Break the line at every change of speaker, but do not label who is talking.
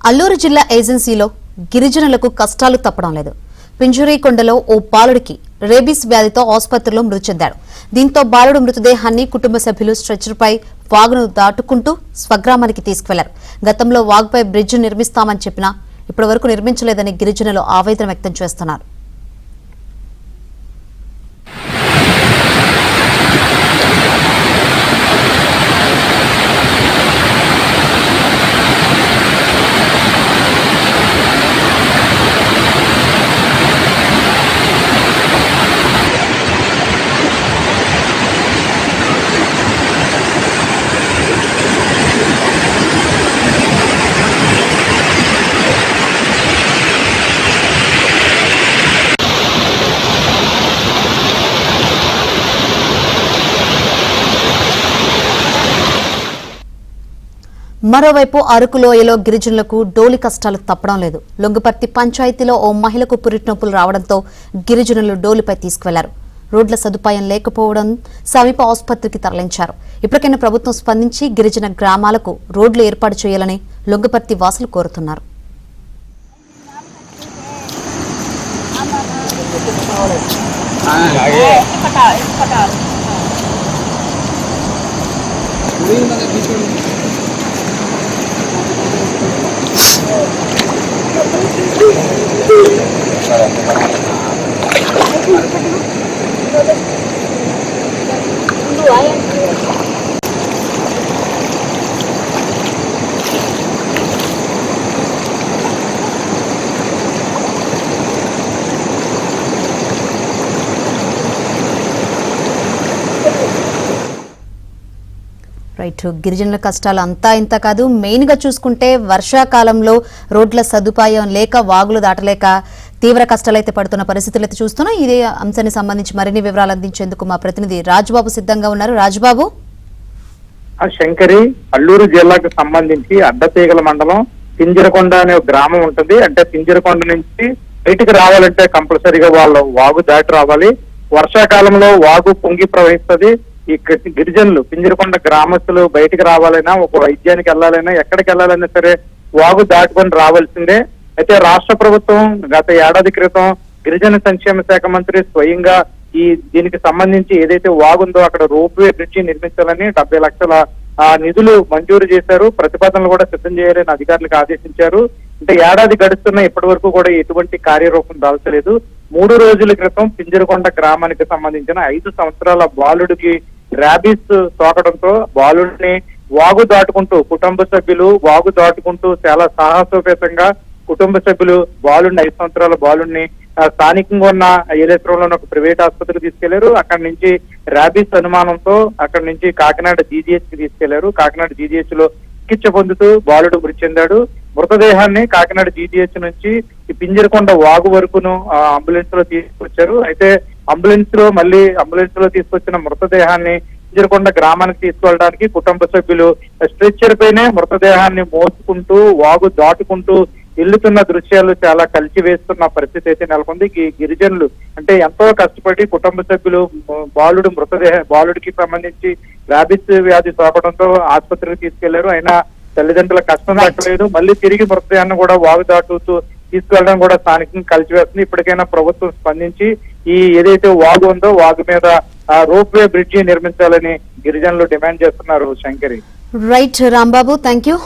అల్లూరు జిల్లా ఏజెన్సీలో గిరిజనులకు కష్టాలు తప్పడం లేదు. పింజురీకొండలో ఓ బాలుడికి రేబీస్ వ్యాధితో ఆసుపత్రిలో మృతి చెందాడు. దీంతో బాలుడు మృతదేహాన్ని కుటుంబ సభ్యులు స్ట్రెచర్పై వాగును దాటుకుంటూ స్వగ్రామానికి తీసుకువెళ్లారు. గతంలో వాగుపై బ్రిడ్జ్ నిర్మిస్తామని చెప్పినా ఇప్పటి వరకు నిర్మించలేదని గిరిజనులు ఆవేదన వ్యక్తం చేస్తున్నారు. మరోవైపు అరకులోయలో గిరిజనులకు డోలి కష్టాలు తప్పడం లేదు. లొంగుపర్తి పంచాయతీలో ఓ మహిళకు పురిటినొప్పులు రావడంతో గిరిజనులు డోలిపై తీసుకువెళ్లారు. రోడ్ల సదుపాయం లేకపోవడం సమీప ఆసుపత్రికి తరలించారు. ఇప్పటికైనా ప్రభుత్వం స్పందించి గిరిజన గ్రామాలకు రోడ్లు ఏర్పాటు చేయాలని లొంగుపర్తి వాసులు కోరుతున్నారు. రైట్, గిరిజనుల కష్టాలు అంతా ఇంత కాదు. మెయిన్ గా చూసుకుంటే వర్షాకాలంలో రోడ్ల సదుపాయం లేక వాగులు దాటలేక తీవ్ర కష్టాలైతే పడుతున్న పరిస్థితులు అయితే చూస్తున్నాం. ఇదే అంశానికి సంబంధించి మరిన్ని వివరాలు అందించేందుకు మా ప్రతినిధి రాజుబాబు సిద్ధంగా ఉన్నారు. రాజుబాబు.
శంకరి, అల్లూరు జిల్లాకు సంబంధించి అడ్డతీగల మండలం పింజరకొండ అనే గ్రామం ఉంటుంది. అంటే పింజరకొండ నుంచి బయటికి రావాలంటే కంపల్సరీగా వాళ్ళు వాగు దాటి రావాలి. వర్షాకాలంలో వాగు పొంగి ప్రవహిస్తుంది. ఈ గిరిజనులు పింజరకొండ గ్రామస్తులు బయటికి రావాలైనా, ఒక వైద్యానికి వెళ్ళాలైనా, ఎక్కడికి వెళ్ళాలైనా సరే వాగు దాటుకొని రావాల్సిందే. అయితే రాష్ట్ర ప్రభుత్వం గత ఏడాది క్రితం గిరిజన సంక్షేమ శాఖ మంత్రి స్వయంగా దీనికి సంబంధించి ఏదైతే వాగుందో అక్కడ రోప్వే బ్రిడ్జి నిర్మించాలని 70 లక్షల నిధులు మంజూరు చేశారు. ప్రతిపాదనలు కూడా సిద్ధం చేయాలని అధికారులకు ఆదేశించారు. అంటే ఏడాది గడుస్తున్న ఇప్పటి వరకు కూడా ఎటువంటి కార్యరూపం దాల్చలేదు. 3 రోజుల క్రితం పింజరకొండ గ్రామానికి సంబంధించిన 5 సంవత్సరాల బాలుడికి ర్యాబీస్ సోకడంతో బాలుడిని వాగు దాటుకుంటూ కుటుంబ సభ్యులు వాగు దాటుకుంటూ చాలా సాహసోపేతంగా కుటుంబ సభ్యులు బాలుడిని 5 సంవత్సరాల బాలుడిని స్థానికంగా ఉన్న ఏలేశ్వరంలో ఒక ప్రైవేట్ ఆసుపత్రికి తీసుకెళ్లారు. అక్కడి నుంచి ర్యాబీస్ అనుమానంతో అక్కడి నుంచి కాకినాడ జీజీహెచ్ కి తీసుకెళ్లారు. కాకినాడ జీజీహెచ్ లో చికిత్స పొందుతూ బాలుడు మృతి చెందాడు. మృతదేహాన్ని కాకినాడ జీజీహెచ్ నుంచి ఈ పింజరకొండ వాగు వరకును అంబులెన్స్ లో తీసుకొచ్చారు. అయితే అంబులెన్స్ లో తీసుకొచ్చిన మృతదేహాన్ని పింజరకొండ గ్రామానికి తీసుకెళ్ళడానికి కుటుంబ సభ్యులు స్ట్రెచ్చర్ పైనే మృతదేహాన్ని మోసుకుంటూ వాగు దాటుకుంటూ వెళ్తున్న దృశ్యాలు చాలా కలిసివేస్తున్న పరిస్థితి అయితే నెలకొంది. గిరిజనులు అంటే ఎంతో కష్టపడి కుటుంబ సభ్యులు బాలుడికి సంబంధించి ర్యాబిస్ వ్యాధి సోకడంతో ఆసుపత్రికి తీసుకెళ్లారు. అయినా తల్లిదండ్రుల కష్టం దక్కలేదు. మళ్ళీ తిరిగి మృతదేహాన్ని కూడా వాగు దాటుతూ తీసుకెళ్లడం కూడా స్థానికంగా కలిసివేస్తుంది. ఇప్పటికైనా ప్రభుత్వం స్పందించి ఏదైతే వాగు ఉందో వాగు మీద రోప్వే బ్రిడ్జి నిర్మించాలని గిరిజనులు డిమాండ్ చేస్తున్నారు. Shankari.
Right Rambabu, thank you.